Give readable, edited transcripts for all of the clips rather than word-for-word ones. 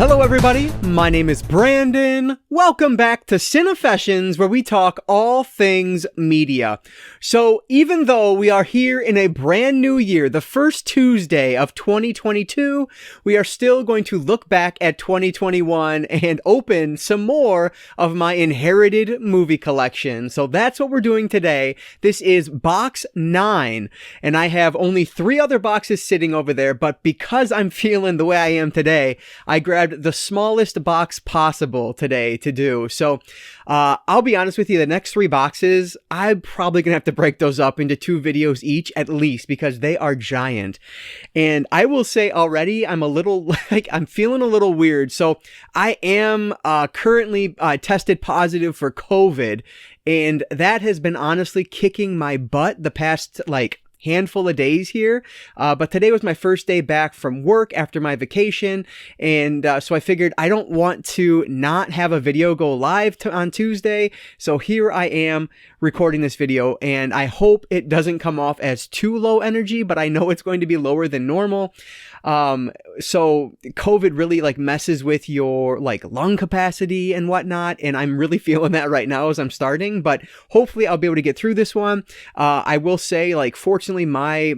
Hello everybody, my name is Brandon. Welcome back to Cinefessions, where we talk all things media. So even though we are here in a brand new year, the first Tuesday of 2022, we are still going to look back at 2021 and open some more of my inherited movie collection. So that's what we're doing today. This is box 9, and I have only 3 other boxes sitting over there, but because I'm feeling the way I am today, I grabbed the smallest box possible today to do. So I'll be honest with you, the next 3 boxes, I'm probably gonna have to break those up into 2 videos each at least, because they are giant. And I will say already, I'm feeling a little weird. So I am currently tested positive for COVID, and that has been honestly kicking my butt the past handful of days here, but today was my first day back from work after my vacation, and so I figured I don't want to not have a video go live on Tuesday, so here I am recording this video, and I hope it doesn't come off as too low energy, but I know it's going to be lower than normal. So COVID really messes with your lung capacity and whatnot, and I'm really feeling that right now as I'm starting, but hopefully I'll be able to get through this one. I will say, fortunately, my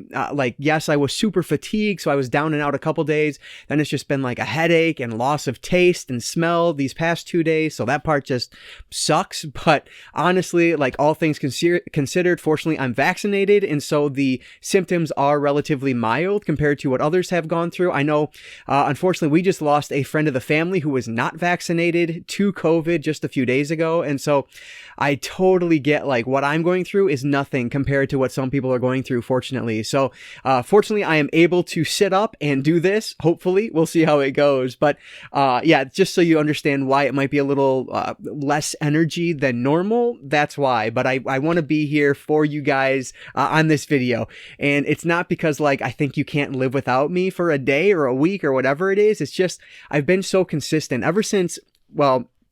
yes, I was super fatigued, so I was down and out a couple days. Then it's just been a headache and loss of taste and smell these past 2 days, so that part just sucks. But honestly, all things considered, fortunately I'm vaccinated, and so the symptoms are relatively mild compared to what others have gone through. I know, unfortunately, we just lost a friend of the family who was not vaccinated to COVID just a few days ago, and so I totally get what I'm going through is nothing compared to what some people are going through, fortunately. So fortunately, I am able to sit up and do this. Hopefully, we'll see how it goes. But yeah, just so you understand why it might be a little less energy than normal, that's why. But I want to be here for you guys on this video. And it's not because I think you can't live without me for a day or a week or whatever it is. It's just I've been so consistent ever since,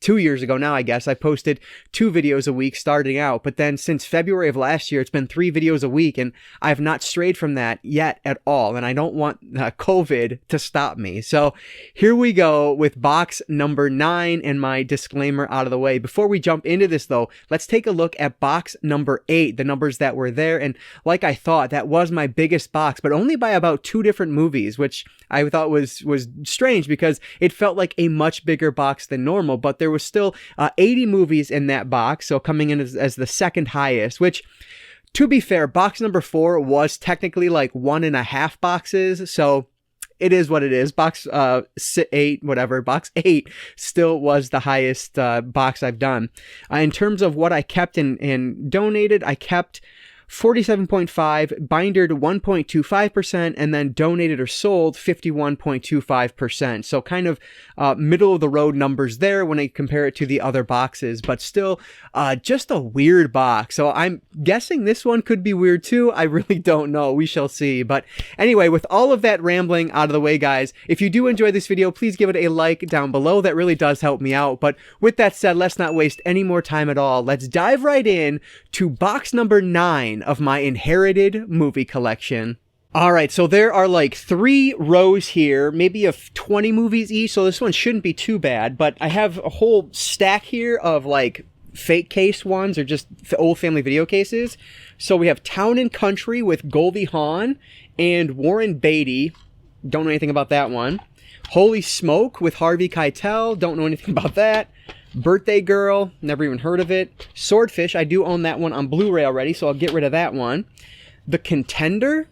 2 years ago now, I guess. I posted 2 videos a week starting out, but then since February of last year, it's been 3 videos a week, and I have not strayed from that yet at all, and I don't want COVID to stop me. So here we go with box number 9 and my disclaimer out of the way. Before we jump into this though, let's take a look at box number 8, the numbers that were there, and like I thought, that was my biggest box, but only by about 2 different movies, which I thought was strange because it felt like a much bigger box than normal, but there was still 80 movies in that box, so coming in as the second highest, which, to be fair, box number 4 was technically 1.5 boxes, so it is what it is. Box 8, whatever, box 8 still was the highest box I've done. In terms of what I kept and donated, I kept 47.5, bindered 1.25%, and then donated or sold 51.25%. So kind of middle of the road numbers there when I compare it to the other boxes, but still just a weird box. So I'm guessing this one could be weird too. I really don't know. We shall see. But anyway, with all of that rambling out of the way, guys, if you do enjoy this video, please give it a like down below. That really does help me out. But with that said, let's not waste any more time at all. Let's dive right in to box number 9 of my inherited movie collection. All right, so there are 3 rows here, maybe of 20 movies each, so this one shouldn't be too bad, but I have a whole stack here of fake case ones or just old family video cases. So we have Town and Country with Goldie Hawn and Warren Beatty. Don't know anything about that one. Holy Smoke with Harvey Keitel. Don't know anything about that. Birthday Girl, never even heard of it. Swordfish, I do own that one on Blu-ray already, so I'll get rid of that one. The Contender.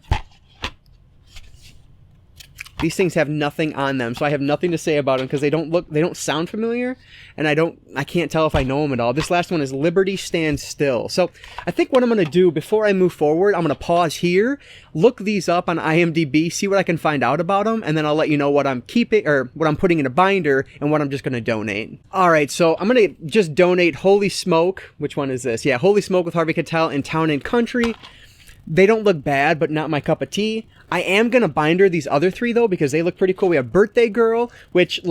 These things have nothing on them, so I have nothing to say about them because they don't sound familiar, and I can't tell if I know them at all. This last one is Liberty Stands Still. So I think what I'm going to do before I move forward, I'm going to pause here, look these up on IMDb, see what I can find out about them, and then I'll let you know what I'm keeping or what I'm putting in a binder and what I'm just going to donate. All right, so I'm going to just donate Holy Smoke. Which one is this? Yeah, Holy Smoke with Harvey Keitel and Town and Country. They don't look bad, but not my cup of tea. I am going to binder these other 3, though, because they look pretty cool. We have Birthday Girl, which,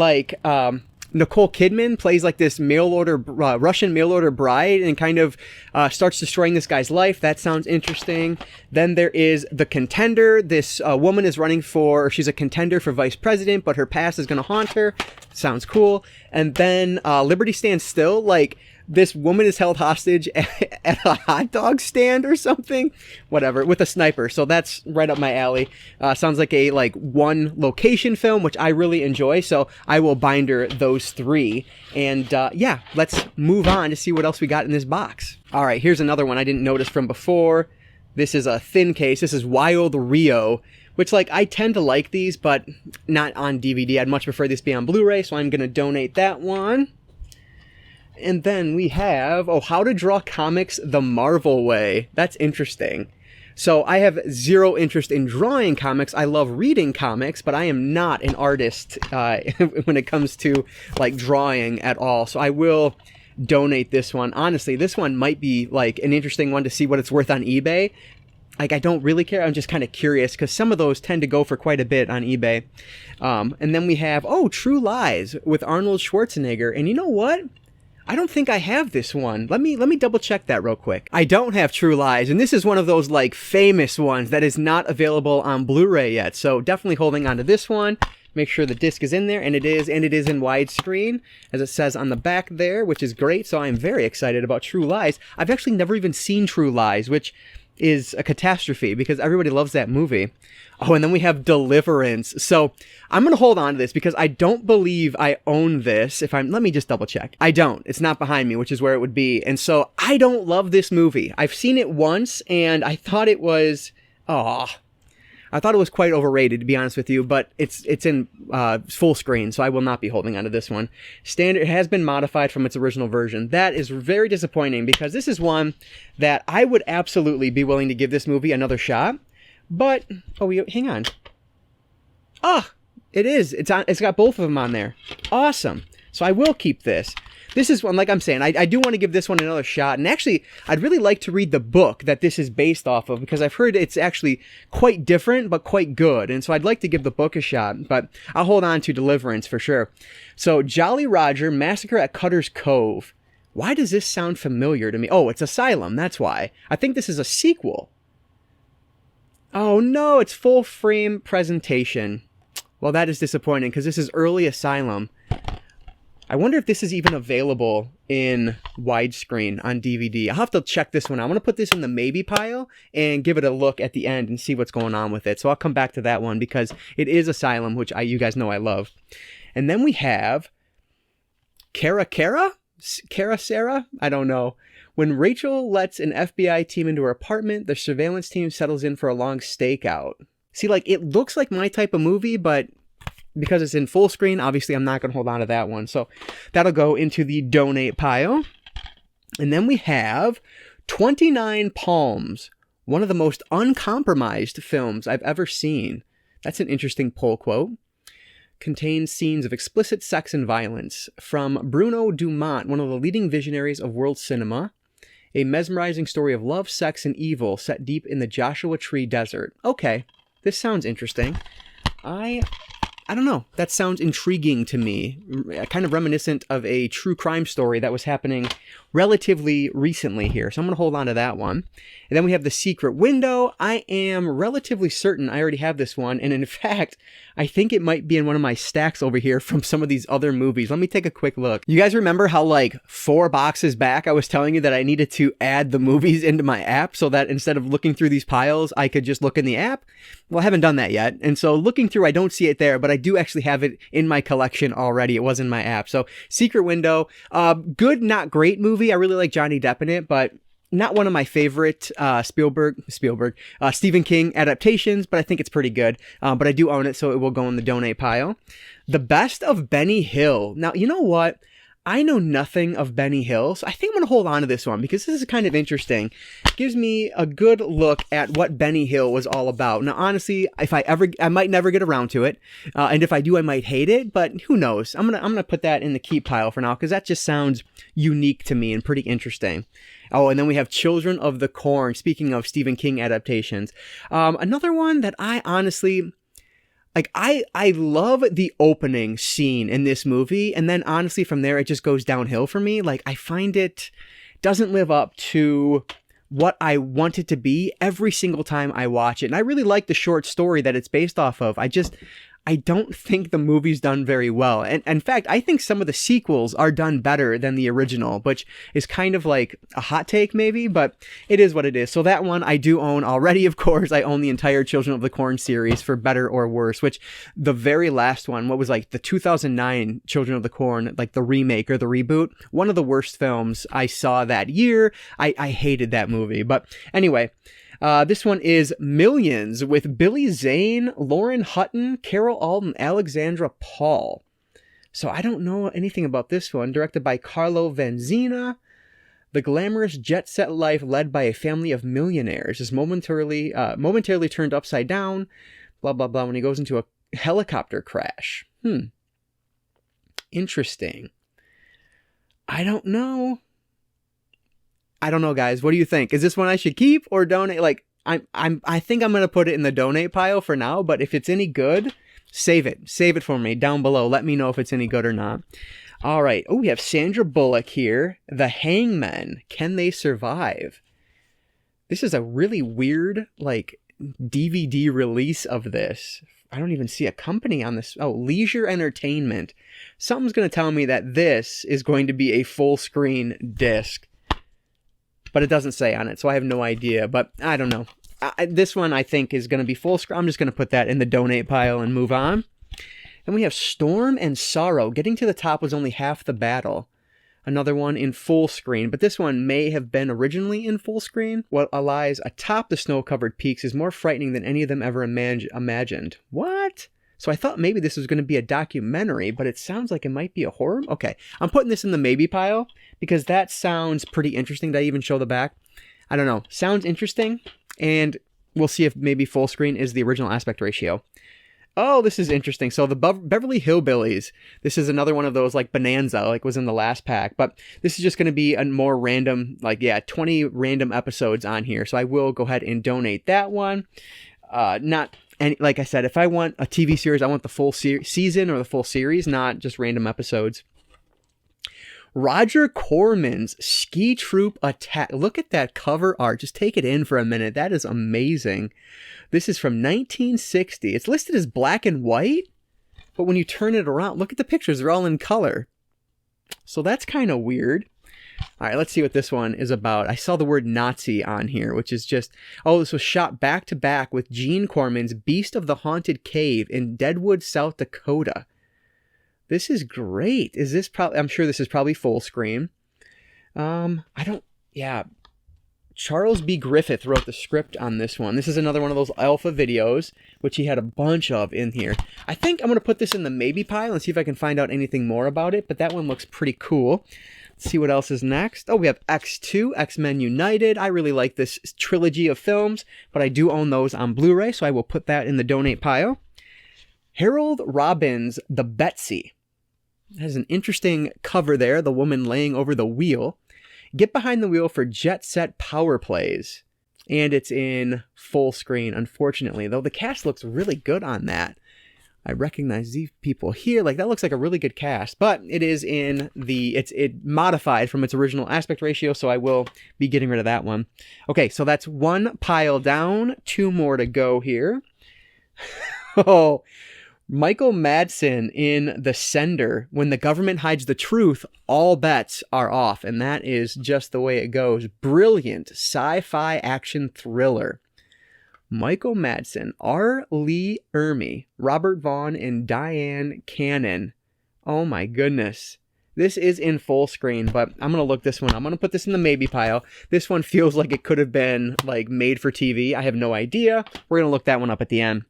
Nicole Kidman plays like this Russian mail order bride and kind of starts destroying this guy's life. That sounds interesting. Then there is The Contender. This woman is she's a contender for vice president, but her past is going to haunt her. Sounds cool. And then Liberty Stands Still. Like, this woman is held hostage at a hot dog stand or something, whatever, with a sniper. So that's right up my alley. Sounds like a one location film, which I really enjoy. So I will binder those 3. And yeah, let's move on to see what else we got in this box. All right, here's another one I didn't notice from before. This is a thin case. This is Wild Rio, which I tend to like these, but not on DVD. I'd much prefer this be on Blu-ray. So I'm going to donate that one. And then we have, How to Draw Comics the Marvel Way. That's interesting. So I have zero interest in drawing comics. I love reading comics, but I am not an artist when it comes to drawing at all. So I will donate this one. Honestly, this one might be an interesting one to see what it's worth on eBay. I don't really care. I'm just kind of curious because some of those tend to go for quite a bit on eBay. And then we have, True Lies with Arnold Schwarzenegger. And you know what? I don't think I have this one. Let me double check that real quick. I don't have True Lies, and this is one of those famous ones that is not available on Blu-ray yet. So definitely holding on to this one. Make sure the disc is in there, and it is in widescreen, as it says on the back there, which is great. So I'm very excited about True Lies. I've actually never even seen True Lies, which is a catastrophe because everybody loves that movie. Oh, and then we have Deliverance. So I'm going to hold on to this because I don't believe I own this. Let me just double check. I don't. It's not behind me, which is where it would be. And so I don't love this movie. I've seen it once and I thought it was, quite overrated, to be honest with you, but it's in full screen, so I will not be holding on to this one. Standard has been modified from its original version. That is very disappointing because this is one that I would absolutely be willing to give this movie another shot. But hang on. It is. It's got both of them on there. Awesome. So I will keep this. This is one, like I'm saying, I do want to give this one another shot. And actually, I'd really like to read the book that this is based off of because I've heard it's actually quite different, but quite good. And so I'd like to give the book a shot, but I'll hold on to Deliverance for sure. So Jolly Roger, Massacre at Cutter's Cove. Why does this sound familiar to me? Oh, it's Asylum. That's why. I think this is a sequel. Oh no, it's full frame presentation. Well, that is disappointing because this is early Asylum. I wonder if this is even available in widescreen on DVD. I'll have to check this one out. I'm going to put this in the maybe pile and give it a look at the end and see what's going on with it. So I'll come back to that one because it is Asylum, which you guys know I love. And then we have Cara Sarah? I don't know. When Rachel lets an FBI team into her apartment, the surveillance team settles in for a long stakeout. See, it looks like my type of movie, but because it's in full screen, obviously I'm not going to hold on to that one. So that'll go into the donate pile. And then we have 29 Palms, one of the most uncompromised films I've ever seen. That's an interesting poll quote. Contains scenes of explicit sex and violence. From Bruno Dumont, one of the leading visionaries of world cinema. A mesmerizing story of love, sex, and evil set deep in the Joshua Tree Desert. Okay, this sounds interesting. I don't know. That sounds intriguing to me. Kind of reminiscent of a true crime story that was happening relatively recently here. So I'm going to hold on to that one. And then we have The Secret Window. I am relatively certain I already have this one. And in fact, I think it might be in one of my stacks over here from some of these other movies. Let me take a quick look. You guys remember how 4 boxes back I was telling you that I needed to add the movies into my app so that instead of looking through these piles, I could just look in the app? Well, I haven't done that yet. And so looking through, I don't see it there, but I do actually have it in my collection already. It was in my app. So Secret Window, good, not great movie. I really like Johnny Depp in it, but not one of my favorite Stephen King adaptations, but I think it's pretty good. But I do own it, so it will go in the donate pile. The Best of Benny Hill. Now, you know what? I know nothing of Benny Hill, so I think I'm going to hold on to this one because this is kind of interesting. It gives me a good look at what Benny Hill was all about. Now, honestly, I might never get around to it, and if I do, I might hate it. But who knows? I'm gonna put that in the keep pile for now because that just sounds unique to me and pretty interesting. Oh, and then we have Children of the Corn. Speaking of Stephen King adaptations, another one that I honestly, Like, I love the opening scene in this movie, and then honestly from there it just goes downhill for me. Like, I find it doesn't live up to what I want it to be every single time I watch it. And I really like the short story that it's based off of. I don't think the movie's done very well. And in fact, I think some of the sequels are done better than the original, which is kind of like a hot take maybe, but it is what it is. So that one I do own already, of course. I own the entire Children of the Corn series, for better or worse, which the very last one, what was like the 2009 Children of the Corn, like the remake or the reboot, one of the worst films I saw that year. I hated that movie. But anyway, this one is Millions with Billy Zane, Lauren Hutton, Carol Alden, Alexandra Paul. So I don't know anything about this one. Directed by Carlo Vanzina. The glamorous jet-set life led by a family of millionaires is momentarily turned upside down, blah, blah, blah, when he goes into a helicopter crash. Interesting. I don't know, guys. What do you think? Is this one I should keep or donate? Like, I think I'm going to put it in the donate pile for now, but if it's any good, save it. Save it for me down below. Let me know if it's any good or not. All right. Oh, we have Sandra Bullock here. The Hangmen. Can they survive? This is a really weird, like, DVD release of this. I don't even see a company on this. Oh, Leisure Entertainment. Something's going to tell me that this is going to be a full screen disc. But it doesn't say on it, so I have no idea. But I don't know. This one, I think, is going to be full screen. I'm just going to put that in the donate pile and move on. And we have Storm and Sorrow. Getting to the top was only half the battle. Another one in full screen. But this one may have been originally in full screen. What lies atop the snow-covered peaks is more frightening than any of them ever imagined. What? So I thought maybe this was going to be a documentary, but it sounds like it might be a horror. Okay, I'm putting this in the maybe pile because that sounds pretty interesting. Did I even show the back? I don't know. Sounds interesting, and we'll see if maybe full screen is the original aspect ratio. Oh, this is interesting. So the Beverly Hillbillies. This is another one of those like Bonanza, like was in the last pack. But this is just going to be a more random, 20 random episodes on here. So I will go ahead and donate that one. And like I said, if I want a TV series, I want the full season or the full series, not just random episodes. Roger Corman's Ski Troop Attack. Look at that cover art. Just take it in for a minute. That is amazing. This is from 1960. It's listed as black and white, but when you turn it around, look at the pictures. They're all in color. So that's kind of weird. All right, let's see what this one is about. I saw the word Nazi on here, which is just... Oh, this was shot back-to-back with Gene Corman's Beast of the Haunted Cave in Deadwood, South Dakota. This is great. Is this probably... I'm sure this is probably full screen. Yeah. Charles B. Griffith wrote the script on this one. This is another one of those alpha videos, which he had a bunch of in here. I think I'm going to put this in the maybe pile and see if I can find out anything more about it, but that one looks pretty cool. See what else is next. Oh, we have X2, X-Men United. I really like this trilogy of films, but I do own those on Blu-ray, so I will put that in the donate pile. Harold Robbins' The Betsy. It has an interesting cover there, the woman laying over the wheel. Get behind the wheel for Jet Set Power Plays. And it's in full screen, unfortunately, though the cast looks really good on that. I recognize these people here. Like, that looks like a really good cast, but it is in the, it modified from its original aspect ratio, so I will be getting rid of that one. Okay, so that's one pile down, 2 more to go here. Oh, Michael Madsen in The Sender. When the government hides the truth, all bets are off, and that is just the way it goes. Brilliant sci-fi action thriller. Michael Madsen, R. Lee Ermey, Robert Vaughn, and Diane Cannon. Oh my goodness. This is in full screen, but I'm going to look this one. I'm going to put this in the maybe pile. This one feels like it could have been like made for TV. I have no idea. We're going to look that one up at the end.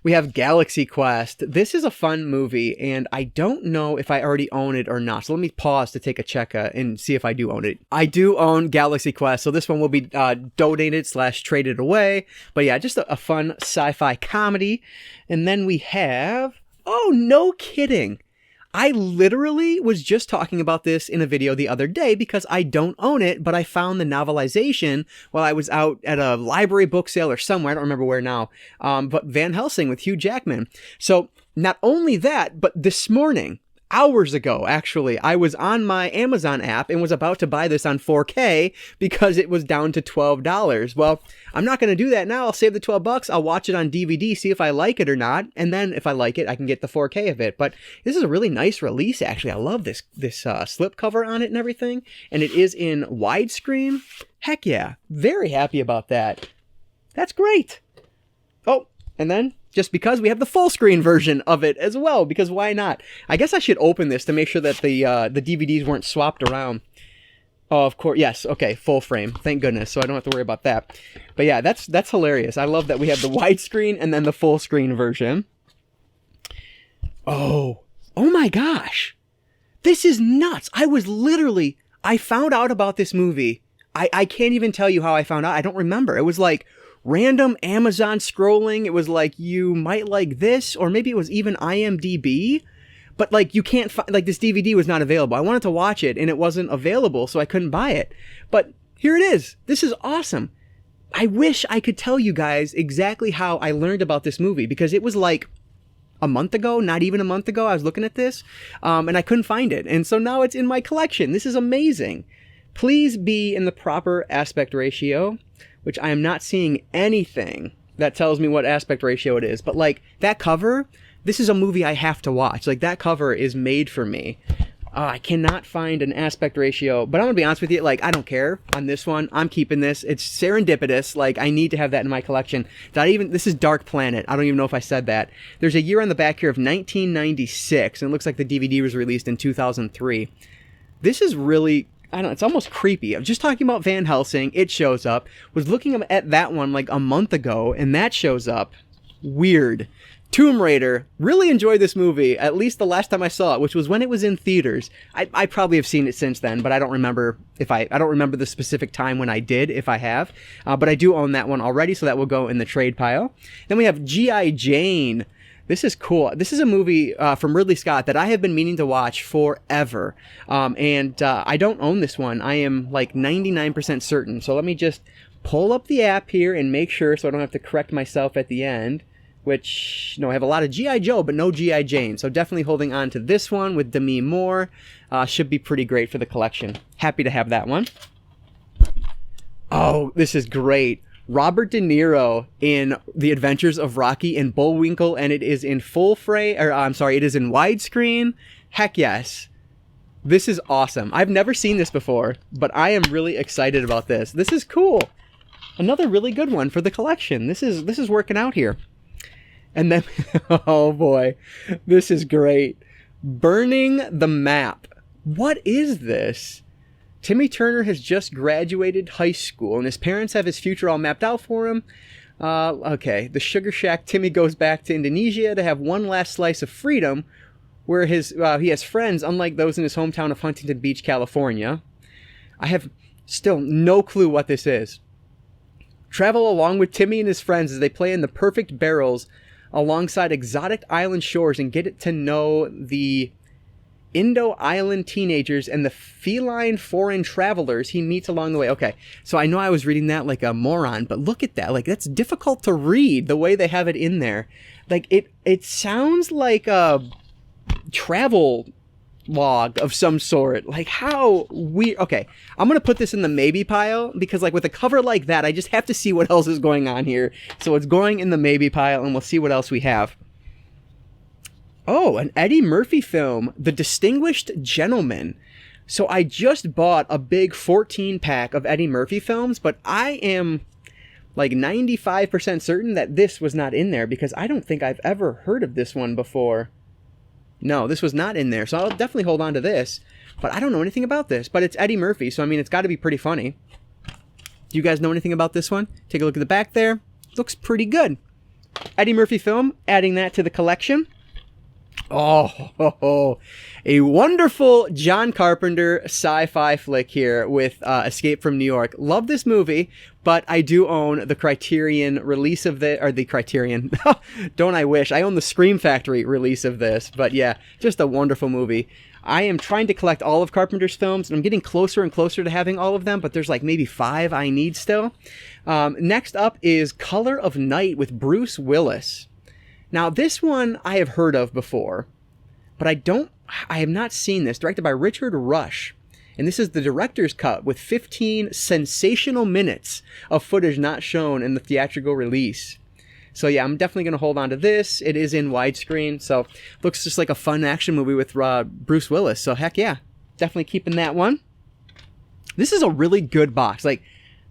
We have Galaxy Quest. This is a fun movie, and I don't know if I already own it or not. So let me pause to take a check and see if I do own it. I do own Galaxy Quest, so this one will be donated/traded away. But yeah, just a fun sci-fi comedy. And then we have... Oh, no kidding. I literally was just talking about this in a video the other day because I don't own it, but I found the novelization while I was out at a library book sale or somewhere. I don't remember where now. But Van Helsing with Hugh Jackman. So not only that, but this morning, hours ago, actually, I was on my Amazon app and was about to buy this on 4K because it was down to $12. Well, I'm not going to do that now. I'll save the $12. I'll watch it on DVD, see if I like it or not. And then if I like it, I can get the 4K of it. But this is a really nice release, actually. I love this slip cover on it and everything. And it is in widescreen. Heck yeah. Very happy about that. That's great. Oh, and then just because we have the full screen version of it as well, because why not? I guess I should open this to make sure that the DVDs weren't swapped around. Oh, of course. Yes. Okay. Full frame. Thank goodness. So I don't have to worry about that. But yeah, that's hilarious. I love that we have the widescreen and then the full screen version. Oh my gosh. This is nuts. I found out about this movie. I can't even tell you how I found out. I don't remember. It was like random Amazon scrolling. It was like, you might like this, or maybe it was even IMDb, but like you can't find, like this DVD was not available. I wanted to watch it and it wasn't available, so I couldn't buy it. But here it is. This is awesome. I wish I could tell you guys exactly how I learned about this movie, because it was like a month ago, not even a month ago, I was looking at this, and I couldn't find it. And so now it's in my collection. This is amazing. Please be in the proper aspect ratio, which I am not seeing anything that tells me what aspect ratio it is. But like that cover, this is a movie I have to watch. Like that cover is made for me. I cannot find an aspect ratio, but I'm gonna be honest with you. Like, I don't care on this one. I'm keeping this. It's serendipitous. Like, I need to have that in my collection. This is Dark Planet. I don't even know if I said that. There's a year on the back here of 1996, and it looks like the DVD was released in 2003. This is really, it's almost creepy. I'm just talking about Van Helsing. It shows up. Was looking at that one like a month ago, and that shows up. Weird. Tomb Raider. Really enjoyed this movie, at least the last time I saw it, which was when it was in theaters. I probably have seen it since then, but I don't remember I don't remember the specific time when I did, if I have. But I do own that one already, so that will go in the trade pile. Then we have G.I. Jane. This is cool. This is a movie from Ridley Scott that I have been meaning to watch forever. And I don't own this one. I am like 99% certain. So let me just pull up the app here and make sure so I don't have to correct myself at the end. Which, I have a lot of G.I. Joe, but no G.I. Jane. So definitely holding on to this one with Demi Moore. Should be pretty great for the collection. Happy to have that one. Oh, this is great. Robert De Niro in The Adventures of Rocky and Bullwinkle, and it is in it is in widescreen. Heck yes. This is awesome. I've never seen this before, but I am really excited about this. This is cool. Another really good one for the collection. This is working out here. And then, oh boy, this is great. Burning the Map. What is this? Timmy Turner has just graduated high school, and his parents have his future all mapped out for him. Okay, the Sugar Shack. Timmy goes back to Indonesia to have one last slice of freedom, where he has friends unlike those in his hometown of Huntington Beach, California. I have still no clue what this is. Travel along with Timmy and his friends as they play in the perfect barrels alongside exotic island shores and get to know the Indo-island teenagers and the feline foreign travelers he meets along the way. Okay, so I know I was reading that like a moron, but look at that. Like, that's difficult to read the way they have it in there. Like, it sounds like a travel log of some sort. Like, how weird. Okay, I'm gonna put this in the maybe pile because, like, with a cover like that, I just have to see what else is going on here. So it's going in the maybe pile, and we'll see what else we have. Oh, an Eddie Murphy film, The Distinguished Gentleman. So I just bought a big 14-pack of Eddie Murphy films, but I am like 95% certain that this was not in there because I don't think I've ever heard of this one before. No, this was not in there, so I'll definitely hold on to this. But I don't know anything about this, but it's Eddie Murphy, so I mean, it's got to be pretty funny. Do you guys know anything about this one? Take a look at the back there. Looks pretty good. Eddie Murphy film, adding that to the collection. Oh, a wonderful John Carpenter sci-fi flick here with Escape from New York. Love this movie, but I do own the Criterion release of the Criterion. Don't I wish? I own the Scream Factory release of this, but yeah, just a wonderful movie. I am trying to collect all of Carpenter's films, and I'm getting closer and closer to having all of them, but there's like maybe 5 I need still. Next up is Color of Night with Bruce Willis. Now, this one I have heard of before, but I have not seen this. Directed by Richard Rush. And this is the director's cut with 15 sensational minutes of footage not shown in the theatrical release. So yeah, I'm definitely going to hold on to this. It is in widescreen, so looks just like a fun action movie with Bruce Willis. So heck yeah, definitely keeping that one. This is a really good box. Like,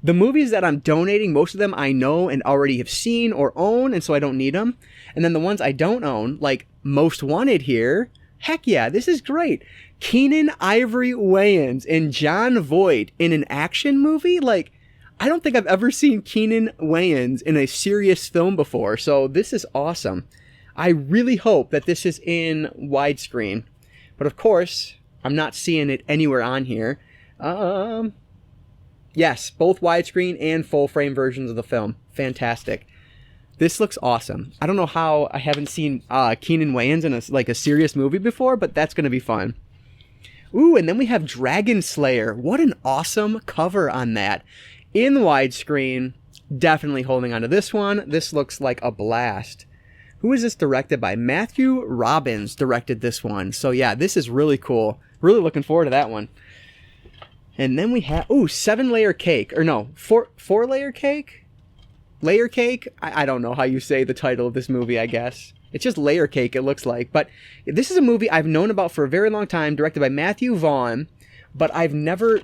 the movies that I'm donating, most of them I know and already have seen or own, and so I don't need them. And then the ones I don't own, like Most Wanted here, heck yeah, this is great. Keenan Ivory Wayans and Jon Voight in an action movie? Like, I don't think I've ever seen Keenan Wayans in a serious film before, so this is awesome. I really hope that this is in widescreen. But of course, I'm not seeing it anywhere on here. Yes, both widescreen and full frame versions of the film. Fantastic. This looks awesome. I don't know how I haven't seen Keenan Wayans in a serious movie before, but that's going to be fun. Ooh, and then we have Dragon Slayer. What an awesome cover on that. In widescreen, definitely holding on to this one. This looks like a blast. Who is this directed by? Matthew Robbins directed this one. So yeah, this is really cool. Really looking forward to that one. And then we have, 7-layer cake. Or no, 4-layer cake? Layer cake? I don't know how you say the title of this movie, I guess. It's just layer cake, it looks like. But this is a movie I've known about for a very long time, directed by Matthew Vaughn. But I've never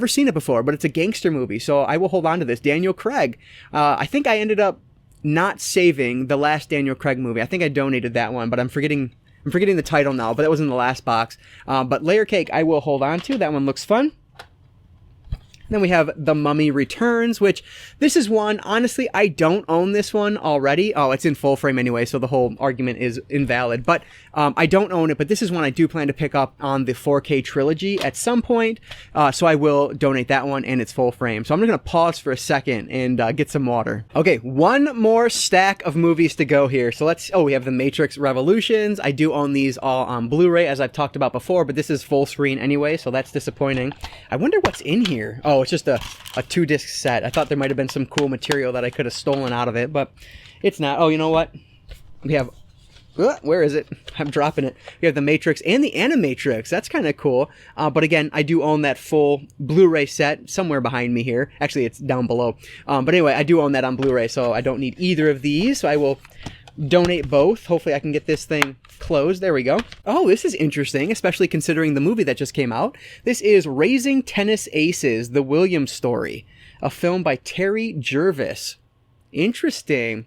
seen it before. But it's a gangster movie, so I will hold on to this. Daniel Craig. I think I ended up not saving the last Daniel Craig movie. I think I donated that one, but I'm forgetting the title now. But that was in the last box. But Layer Cake, I will hold on to. That one looks fun. Then we have The Mummy Returns, which this is one, honestly, I don't own this one already. Oh, it's in full frame anyway, so the whole argument is invalid. But I don't own it, but this is one I do plan to pick up on the 4K trilogy at some point. So I will donate that one, and it's full frame. So I'm going to pause for a second and get some water. Okay, one more stack of movies to go here. So we have The Matrix Revolutions. I do own these all on Blu-ray, as I've talked about before, but this is full screen anyway, so that's disappointing. I wonder what's in here. Oh, it's just a 2-disc set. I thought there might have been some cool material that I could have stolen out of it, but it's not. Oh, you know what? We have... where is it? I'm dropping it. We have The Matrix and the Animatrix. That's kind of cool. But again, I do own that full Blu-ray set somewhere behind me here. Actually, it's down below. But anyway, I do own that on Blu-ray, so I don't need either of these. So I will donate both. Hopefully I can get this thing closed. There we go. Oh, this is interesting, especially considering the movie that just came out. This is Raising Tennis Aces, The Williams Story, a film by Terry Jervis. Interesting.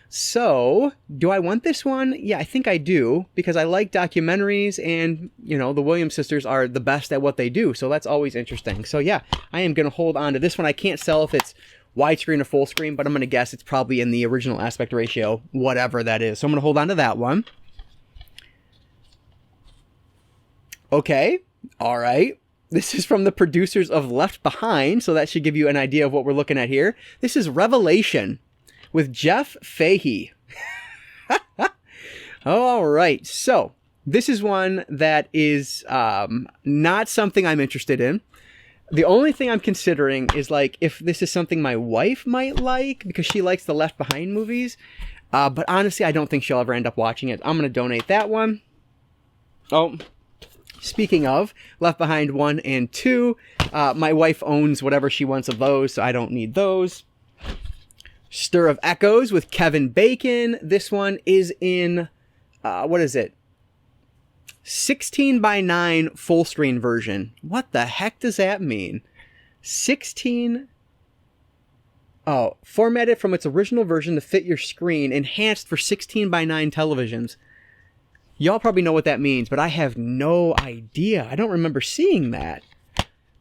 So, do I want this one? Yeah, I think I do, because I like documentaries, and, the Williams sisters are the best at what they do, so that's always interesting. So yeah, I am going to hold on to this one. I can't tell if it's widescreen or full screen, but I'm going to guess it's probably in the original aspect ratio, whatever that is. So I'm going to hold on to that one. Okay, all right. This is from the producers of Left Behind, so that should give you an idea of what we're looking at here. This is Revelation with Jeff Fahey. All right, so this is one that is not something I'm interested in. The only thing I'm considering is, like, if this is something my wife might like, because she likes the Left Behind movies. But honestly, I don't think she'll ever end up watching it. I'm going to donate that one. Oh, speaking of Left Behind 1 and 2, my wife owns whatever she wants of those, so I don't need those. Stir of Echoes with Kevin Bacon. This one is in, what is it? 16:9 full screen version. What the heck does that mean? 16... Oh, formatted from its original version to fit your screen, enhanced for 16:9 televisions. Y'all probably know what that means, but I have no idea. I don't remember seeing that.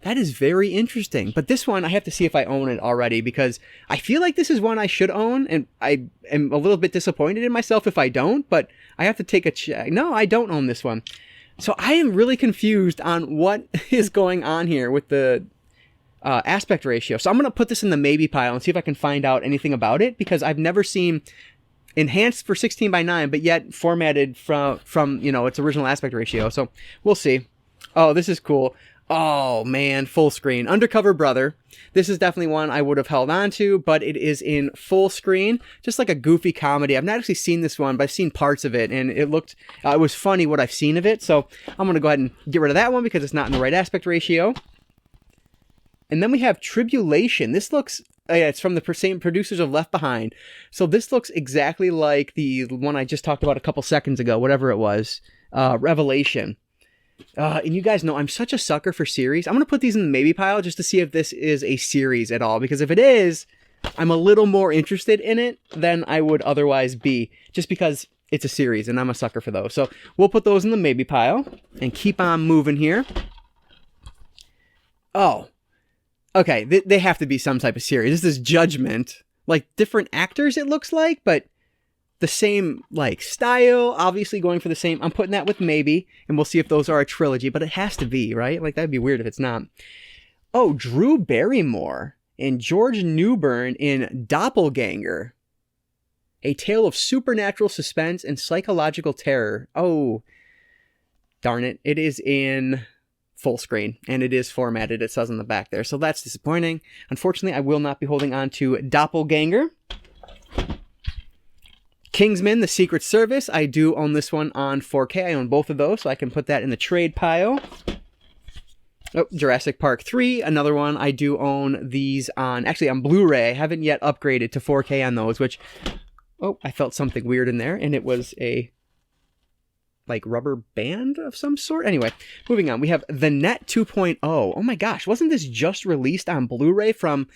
That is very interesting. But this one, I have to see if I own it already, because I feel like this is one I should own, and I am a little bit disappointed in myself if I don't, but I have to take a check. No, I don't own this one. So I am really confused on what is going on here with the aspect ratio. So I'm going to put this in the maybe pile and see if I can find out anything about it, because I've never seen enhanced for 16:9, but yet formatted from its original aspect ratio. So we'll see. Oh, this is cool. Oh man, full screen. Undercover Brother. This is definitely one I would have held on to, but it is in full screen, just like a goofy comedy. I've not actually seen this one, but I've seen parts of it, and it was funny what I've seen of it. So I'm going to go ahead and get rid of that one because it's not in the right aspect ratio. And then we have Tribulation. This looks, it's from the same producers of Left Behind. So this looks exactly like the one I just talked about a couple seconds ago, whatever it was, Revelation. And you guys know I'm such a sucker for series. I'm going to put these in the maybe pile just to see if this is a series at all. Because if it is, I'm a little more interested in it than I would otherwise be. Just because it's a series and I'm a sucker for those. So we'll put those in the maybe pile and keep on moving here. Oh, okay. They have to be some type of series. This is Judgment. Like different actors it looks like, but the same like style, obviously going for the same. I'm putting that with maybe, and we'll see if those are a trilogy, but it has to be, right? Like that'd be weird if it's not. Oh, Drew Barrymore and George Newbern in Doppelganger. A tale of supernatural suspense and psychological terror. Oh, darn it. It is in full screen, and it is formatted, it says on the back there. So that's disappointing. Unfortunately, I will not be holding on to Doppelganger. Kingsman, The Secret Service. I do own this one on 4K. I own both of those, so I can put that in the trade pile. Oh, Jurassic Park 3, another one. I do own these on Blu-ray. I haven't yet upgraded to 4K on those, which, oh, I felt something weird in there, and it was a like rubber band of some sort. Anyway, moving on. We have The Net 2.0. Oh my gosh, wasn't this just released on Blu-ray from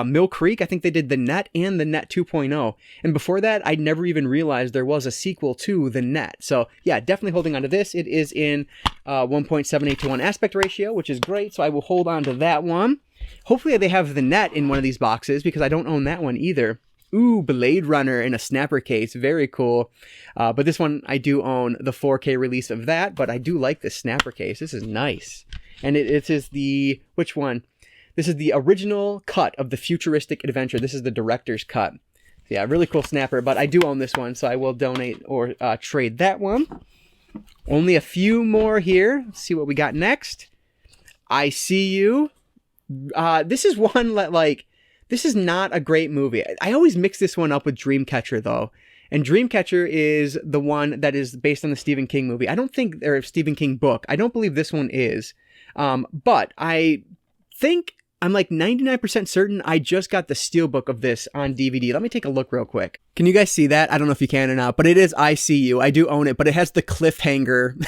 Mill Creek? I think they did The Net and The Net 2.0. And before that, I never even realized there was a sequel to The Net. So yeah, definitely holding on to this. It is in 1.78 to 1 aspect ratio, which is great. So I will hold on to that one. Hopefully they have The Net in one of these boxes because I don't own that one either. Ooh, Blade Runner in a snapper case. Very cool. But this one, I do own the 4K release of that, but I do like this snapper case. This is nice. And it is the, which one? This is the original cut of the Futuristic Adventure. This is the director's cut. Yeah, really cool snapper, but I do own this one, so I will donate or trade that one. Only a few more here. Let's see what we got next. I See You. This is one that, like, this is not a great movie. I always mix this one up with Dreamcatcher, though. And Dreamcatcher is the one that is based on the Stephen King movie. I don't think they're a Stephen King book. I don't believe this one is. But I think I'm like 99% certain I just got the steelbook of this on DVD. Let me take a look real quick. Can you guys see that? I don't know if you can or not, but it is I See You. I do own it, but it has the cliffhanger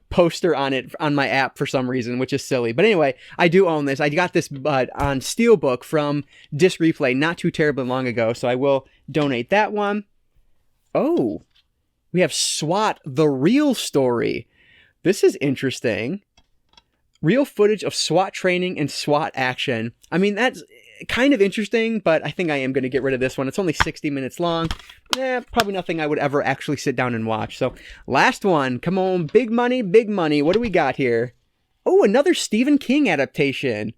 poster on it on my app for some reason, which is silly. But anyway, I do own this. I got this on steelbook from Disc Replay not too terribly long ago, so I will donate that one. Oh, we have SWAT, The Real Story. This is interesting. Real footage of SWAT training and SWAT action. I mean, that's kind of interesting, but I think I am going to get rid of this one. It's only 60 minutes long. Probably nothing I would ever actually sit down and watch. So, last one. Come on, big money, big money. What do we got here? Oh, another Stephen King adaptation.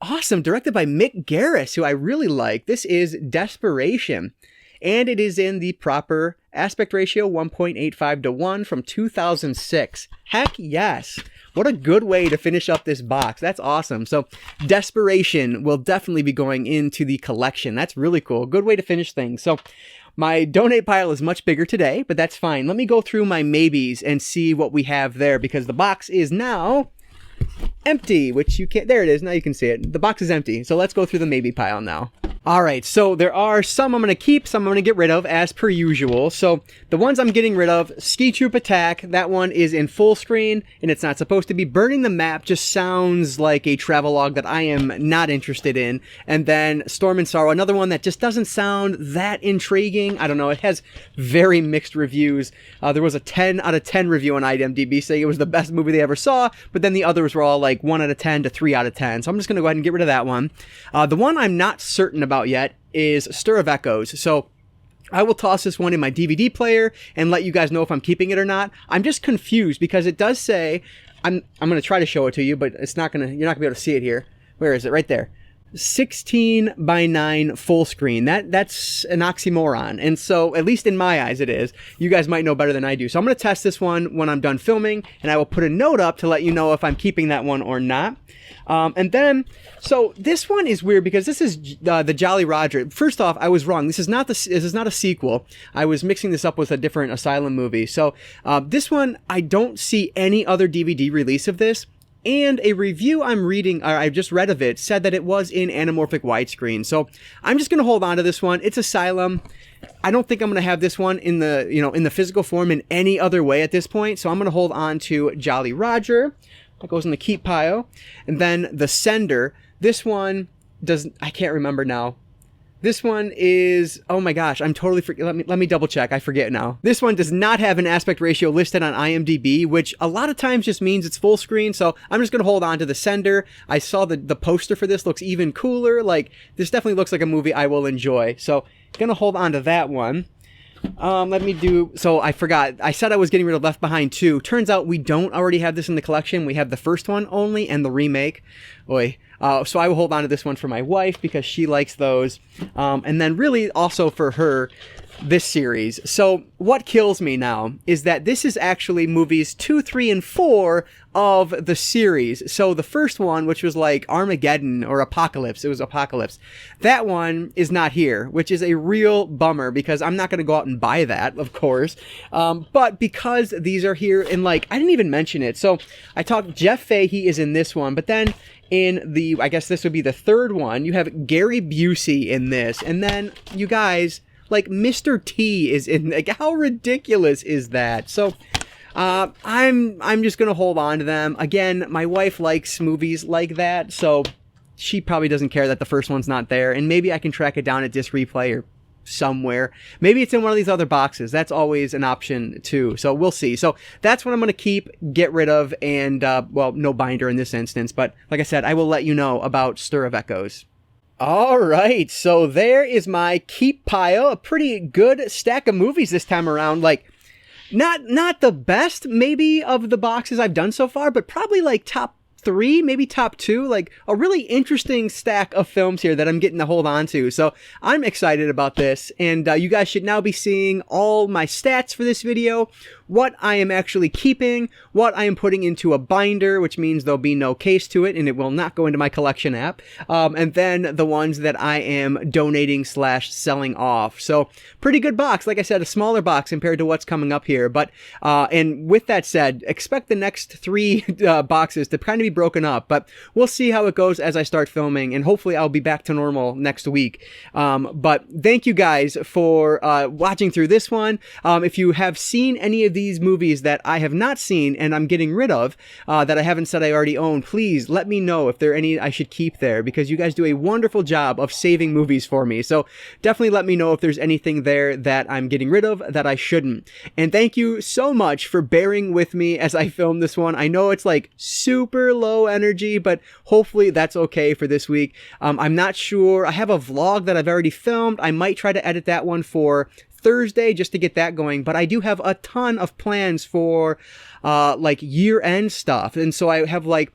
Awesome. Directed by Mick Garris, who I really like. This is Desperation. And it is in the proper aspect ratio, 1.85 to 1 from 2006. Heck yes. What a good way to finish up this box. That's awesome. So Desperation will definitely be going into the collection. That's really cool. Good way to finish things. So my donate pile is much bigger today, but that's fine. Let me go through my maybes and see what we have there because the box is now empty, which you can't. There it is. Now you can see it. The box is empty. So let's go through the maybe pile now. All right, so there are some I'm going to keep, some I'm going to get rid of, as per usual. So the ones I'm getting rid of, Ski Troop Attack, that one is in full screen, and it's not supposed to be. Burning the Map just sounds like a travelogue that I am not interested in. And then Storm and Sorrow, another one that just doesn't sound that intriguing. I don't know, it has very mixed reviews. There was a 10 out of 10 review on IMDb saying it was the best movie they ever saw, but then the others were all like 1 out of 10 to 3 out of 10. So I'm just going to go ahead and get rid of that one. The one I'm not certain about yet is Stir of Echoes. So I will toss this one in my DVD player and let you guys know if I'm keeping it or not. I'm just confused because it does say, I'm going to try to show it to you, but you're not going to be able to see it here. Where is it? Right there. 16:9 full screen. That's an oxymoron. And so, at least in my eyes, it is. You guys might know better than I do. So I'm going to test this one when I'm done filming, and I will put a note up to let you know if I'm keeping that one or not. And then, so this one is weird because this is the Jolly Roger. First off, I was wrong. This is not a sequel. I was mixing this up with a different Asylum movie. So this one, I don't see any other DVD release of this. And a review I'm reading, or I just read of it, said that it was in anamorphic widescreen. So I'm just going to hold on to this one. It's Asylum. I don't think I'm going to have this one in the physical form in any other way at this point. So I'm going to hold on to Jolly Roger. That goes in the keep pile. And then The Sender. This one I can't remember now. This one is, oh my gosh, I'm totally, let me double check, I forget now. This one does not have an aspect ratio listed on IMDb, which a lot of times just means it's full screen, so I'm just gonna hold on to The Sender. I saw the poster for this looks even cooler, like, this definitely looks like a movie I will enjoy, so gonna hold on to that one. So I forgot, I said I was getting rid of Left Behind 2. Turns out we don't already have this in the collection, we have the first one only, and the remake. Oy. So I will hold on to this one for my wife because she likes those. And then really also for her, this series. So what kills me now is that this is actually movies 2, 3, and 4 of the series. So the first one, which was like Armageddon or Apocalypse, it was Apocalypse. That one is not here, which is a real bummer because I'm not going to go out and buy that, of course. But because these are here, and like, I didn't even mention it. So I talked, Jeff Fahey is in this one, but then in the, I guess this would be the third one, you have Gary Busey in this. And then you guys, like, Mr. T is in, like, how ridiculous is that? So I'm just gonna hold on to them. Again, my wife likes movies like that, so she probably doesn't care that the first one's not there, and maybe I can track it down at Disc Replay or somewhere. Maybe it's in one of these other boxes. That's always an option too, so we'll see. So that's what I'm going to keep, get rid of, and well, no binder in this instance, but like I said, I will let you know about Stir of Echoes. All right, so there is my keep pile. A pretty good stack of movies this time around. Like, not the best maybe of the boxes I've done so far, but probably like top 3, maybe top 2, like a really interesting stack of films here that I'm getting to hold on to. So I'm excited about this, and you guys should now be seeing all my stats for this video, what I am actually keeping, what I am putting into a binder, which means there'll be no case to it and it will not go into my collection app, and then the ones that I am donating / selling off. So pretty good box. Like I said, a smaller box compared to what's coming up here, but and with that said, expect the next 3 boxes to kind of be broken up, but we'll see how it goes as I start filming, and hopefully I'll be back to normal next week. But thank you guys for watching through this one. If you have seen any of these movies that I have not seen and I'm getting rid of, that I haven't said I already own, please let me know if there are any I should keep there, because you guys do a wonderful job of saving movies for me. So definitely let me know if there's anything there that I'm getting rid of that I shouldn't. And thank you so much for bearing with me as I film this one. I know it's like super low energy, but hopefully that's okay for this week. I'm not sure. I have a vlog that I've already filmed. I might try to edit that one for Thursday just to get that going, but I do have a ton of plans for like year-end stuff, and so I have like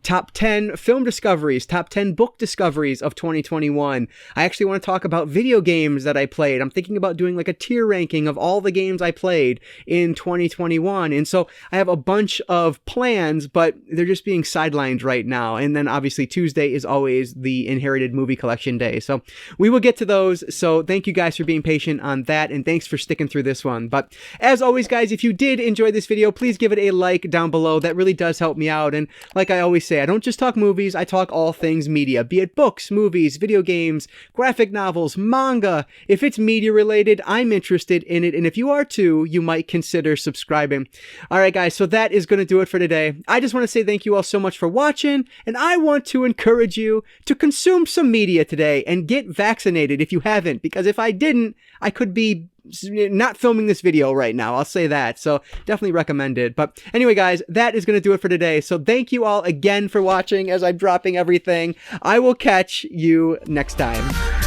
top 10 film discoveries, top 10 book discoveries of 2021. I actually want to talk about video games that I played. I'm thinking about doing like a tier ranking of all the games I played in 2021, and so I have a bunch of plans, but they're just being sidelined right now. And then obviously Tuesday is always the Inherited Movie Collection Day, so we will get to those. So thank you guys for being patient on that, and thanks for sticking through this one. But as always, guys, if you did enjoy this video, please give it a like down below. That really does help me out. And like I always say, I don't just talk movies, I talk all things media, be it books, movies, video games, graphic novels, manga. If it's media related, I'm interested in it. And if you are too, you might consider subscribing. All right, guys, so that is going to do it for today. I just want to say thank you all so much for watching, and I want to encourage you to consume some media today and get vaccinated if you haven't, because if I didn't, I could be not filming this video right now. I'll say that. So definitely recommend it. But anyway, guys, that is going to do it for today. So thank you all again for watching as I'm dropping everything. I will catch you next time.